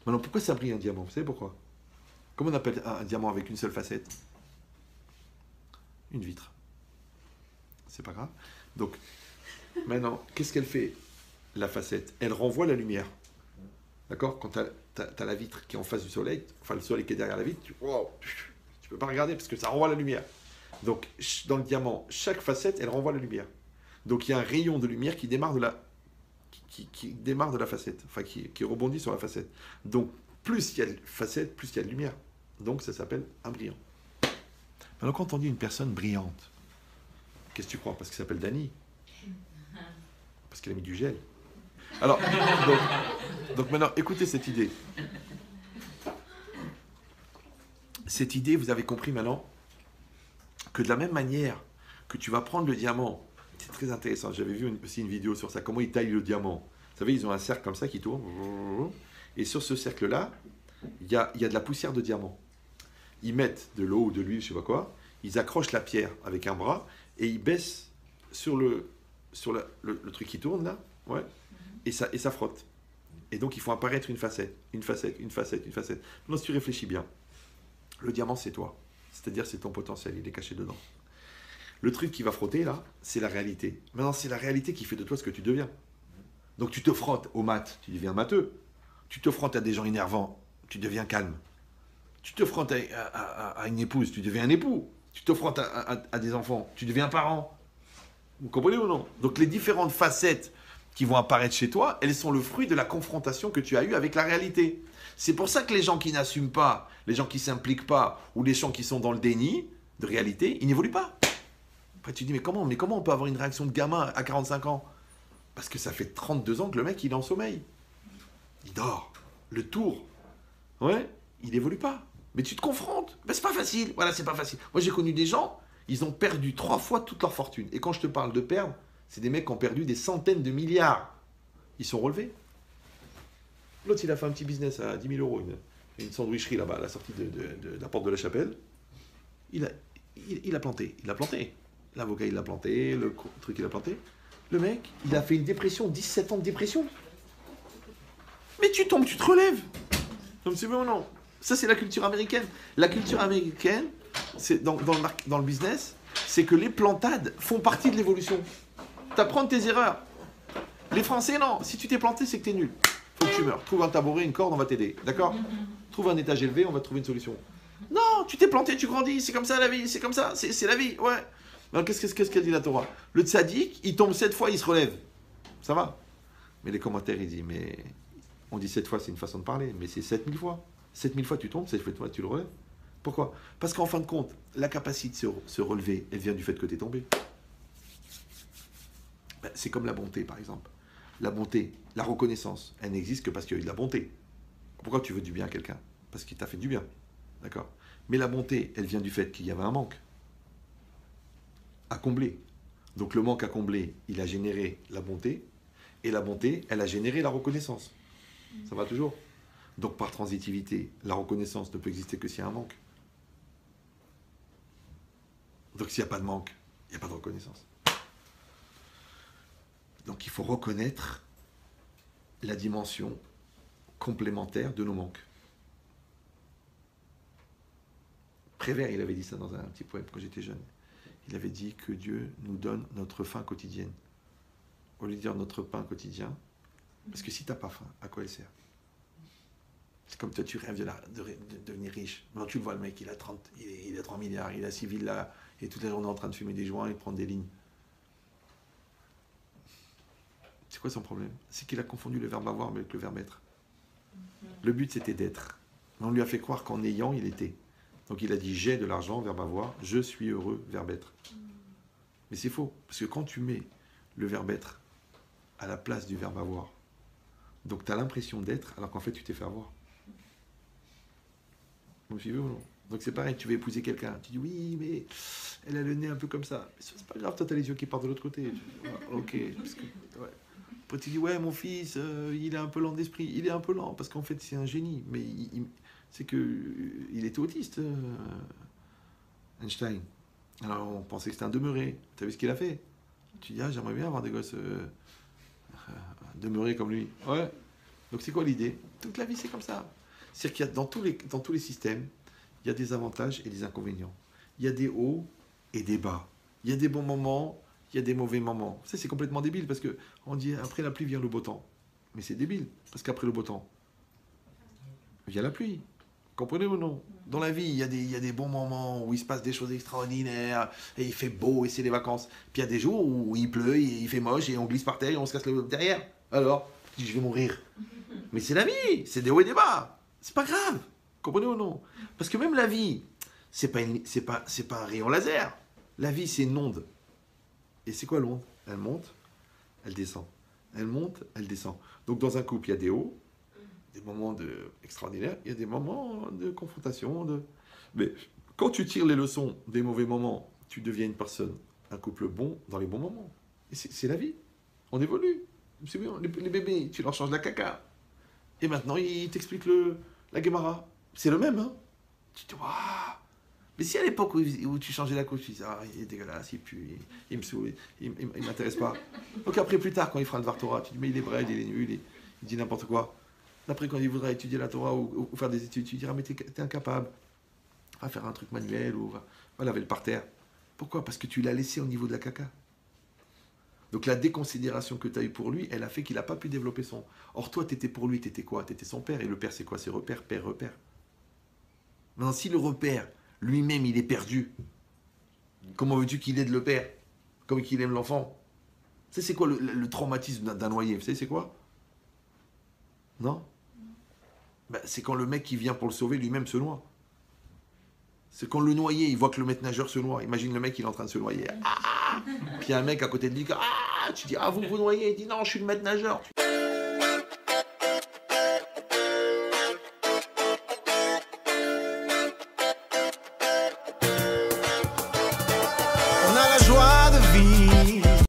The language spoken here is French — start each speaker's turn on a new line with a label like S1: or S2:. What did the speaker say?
S1: Maintenant, pourquoi ça brille un diamant? Vous savez pourquoi? Comment on appelle un diamant avec une seule facette? Une vitre. C'est pas grave. Donc, maintenant, qu'est-ce qu'elle fait, la facette? Elle renvoie la lumière. D'accord? Quand tu as la vitre qui est en face du soleil, enfin le soleil qui est derrière la vitre, wow, tu peux pas regarder parce que ça renvoie la lumière. Donc, dans le diamant, chaque facette, elle renvoie la lumière. Donc, il y a un rayon de lumière qui démarre de qui démarre de la facette, enfin qui rebondit sur la facette. Donc, plus il y a de facette, plus il y a de lumière. Donc, ça s'appelle un brillant. Maintenant, quand on dit une personne brillante, qu'est-ce que tu crois? Parce qu'il s'appelle Dany? Parce qu'il a mis du gel? Alors, donc maintenant, écoutez cette idée. Cette idée, vous avez compris maintenant que de la même manière que tu vas prendre le diamant, c'est très intéressant, j'avais vu aussi une vidéo sur ça, comment ils taillent le diamant. Vous savez, ils ont un cercle comme ça qui tourne, et sur ce cercle-là, il y a de la poussière de diamant. Ils mettent de l'eau ou de l'huile, je ne sais pas quoi, ils accrochent la pierre avec un bras, et ils baissent sur le truc qui tourne là, ouais, et ça frotte. Et donc, ils font apparaître une facette, une facette, une facette, une facette. Maintenant, si tu réfléchis bien, le diamant, c'est toi. C'est-à-dire, c'est ton potentiel, il est caché dedans. Le truc qui va frotter, là, c'est la réalité. Maintenant, c'est la réalité qui fait de toi ce que tu deviens. Donc, tu te frottes aux maths, tu deviens matheux. Tu te frottes à des gens énervants, tu deviens calme. Tu te frottes à une épouse, tu deviens un époux. Tu te frottes à des enfants, tu deviens un parent. Vous comprenez ou non? Donc, les différentes facettes qui vont apparaître chez toi, elles sont le fruit de la confrontation que tu as eue avec la réalité. C'est pour ça que les gens qui n'assument pas, les gens qui ne s'impliquent pas, ou les gens qui sont dans le déni de réalité, ils n'évoluent pas. Après tu dis, mais comment on peut avoir une réaction de gamin à 45 ans? Parce que ça fait 32 ans que le mec, il est en sommeil. Il dort. Le tour. Ouais, il n'évolue pas. Mais tu te confrontes. Ben, c'est pas facile. Voilà, c'est pas facile. Moi, j'ai connu des gens, ils ont perdu 3 fois toute leur fortune. Et quand je te parle de perdre, c'est des mecs qui ont perdu des centaines de milliards. Ils sont relevés. L'autre, il a fait un petit business à 10 000 euros, une sandwicherie là-bas, à la sortie de la porte de la chapelle. Il a planté. Il a planté. L'avocat, il l'a planté. Le truc, il a planté. Le mec, il a fait une dépression, 17 ans de dépression. Mais tu tombes, tu te relèves. Non, c'est vrai ou non? Ça, c'est la culture américaine. La culture américaine, c'est dans le business, c'est que les plantades font partie de l'évolution. T'apprends de tes erreurs. Les Français, non. Si tu t'es planté, c'est que t'es nul. Faut que tu meurs. Trouve un tabouret, une corde, on va t'aider. D'accord? Trouve un étage élevé, on va te trouver une solution. Non, tu t'es planté, tu grandis. C'est comme ça la vie. C'est comme ça. C'est la vie. Ouais. Alors, qu'est-ce qu'elle dit la Torah? Le tzaddik, il tombe 7 fois, il se relève. Ça va. Mais les commentaires, ils disent, mais on dit 7 fois, c'est une façon de parler, mais c'est 7000 fois. 7000 fois, tu tombes, 7 fois, tu le relèves. Pourquoi? Parce qu'en fin de compte, la capacité de se relever, elle vient du fait que tu es tombé. Ben, c'est comme la bonté, par exemple. La bonté, la reconnaissance, elle n'existe que parce qu'il y a eu de la bonté. Pourquoi tu veux du bien à quelqu'un? Parce qu'il t'a fait du bien. D'accord? Mais la bonté, elle vient du fait qu'il y avait un manque à combler. Donc le manque à combler, il a généré la bonté, et la bonté, elle a généré la reconnaissance. Ça va toujours? Donc par transitivité, la reconnaissance ne peut exister que s'il y a un manque. Donc s'il n'y a pas de manque, il n'y a pas de reconnaissance. Donc il faut reconnaître la dimension complémentaire de nos manques. Prévert, il avait dit ça dans un petit poème quand j'étais jeune. Il avait dit que Dieu nous donne notre faim quotidienne. Au lieu de dire notre pain quotidien, parce que si tu n'as pas faim, à quoi elle sert? C'est comme toi, tu rêves de devenir riche. Non, tu le vois, le mec, il a 3 milliards, il a 6 villas, et toute la journée en train de fumer des joints et de prendre des lignes. C'est quoi son problème? C'est qu'il a confondu le verbe avoir avec le verbe être. Le but, c'était d'être. Mais on lui a fait croire qu'en ayant, il était. Donc il a dit j'ai de l'argent, verbe avoir, je suis heureux, verbe être. Mais c'est faux, parce que quand tu mets le verbe être à la place du verbe avoir, donc tu as l'impression d'être, alors qu'en fait tu t'es fait avoir. Vous me suivez ou non? Donc c'est pareil, tu veux épouser quelqu'un, tu dis oui, mais elle a le nez un peu comme ça. Mais c'est pas grave, toi tu as les yeux qui partent de l'autre côté. Ok, parce que, ouais. Après tu dis ouais, mon fils, il est un peu lent d'esprit. Il est un peu lent, parce qu'en fait c'est un génie, mais c'est que il était autiste, Einstein. Alors on pensait que c'était un demeuré. Tu as vu ce qu'il a fait? Tu dis ah, j'aimerais bien avoir des gosses demeurés comme lui. Ouais. Donc c'est quoi l'idée? Toute la vie, c'est comme ça. C'est-à-dire qu'il y a dans tous les systèmes, il y a des avantages et des inconvénients. Il y a des hauts et des bas. Il y a des bons moments, il y a des mauvais moments. Ça, c'est complètement débile parce que on dit après la pluie vient le beau temps. Mais c'est débile parce qu'après le beau temps, vient la pluie. Comprenez ou non? Dans la vie, il y a des bons moments où il se passe des choses extraordinaires et il fait beau et c'est les vacances. Puis il y a des jours où il pleut, et il fait moche et on glisse par terre et on se casse le derrière. Alors, je vais mourir. Mais c'est la vie, c'est des hauts et des bas. C'est pas grave. Comprenez ou non? Parce que même la vie, c'est pas un rayon laser. La vie, c'est une onde. Et c'est quoi l'onde? Elle monte, elle descend. Elle monte, elle descend. Donc dans un couple, il y a des hauts, des moments extraordinaires, il y a des moments de confrontation. Mais quand tu tires les leçons des mauvais moments, tu deviens une personne, un couple bon dans les bons moments. Et c'est la vie. On évolue. C'est bien, les bébés, tu leur changes la caca. Et maintenant, ils t'expliquent la Gemara. C'est le même, hein? Tu te dis, waouh! Mais si à l'époque où tu changeais la couche, tu disais, ah, il est dégueulasse, il pue, il me saoule, il m'intéresse pas. Donc après, plus tard, quand il fera le Dvar Torah, tu dis, mais il est vrai, il est nul, il dit n'importe quoi. Après, quand il voudra étudier la Torah ou faire des études, tu diras, mais t'es incapable. Va faire un truc manuel ou va laver le parterre. Pourquoi? Parce que tu l'as laissé au niveau de la caca. Donc la déconsidération que tu as eue pour lui, elle a fait qu'il n'a pas pu développer son... Or toi, tu étais pour lui, tu étais quoi? Tu étais son père. Et le père, c'est quoi? C'est repère, père, repère. Maintenant, si le repère, lui-même, il est perdu, comment veux-tu qu'il aide le père? Comme qu'il aime l'enfant? Tu sais, c'est quoi le traumatisme d'un noyé? Vous savez, c'est quoi? Non? Ben, c'est quand le mec qui vient pour le sauver, lui-même se noie. C'est quand le noyé, il voit que le maître nageur se noie. Imagine le mec, il est en train de se noyer. Ah! Puis il y a un mec à côté de lui, ah! Tu dis, ah, vous noyez? Il dit, non, je suis le maître nageur.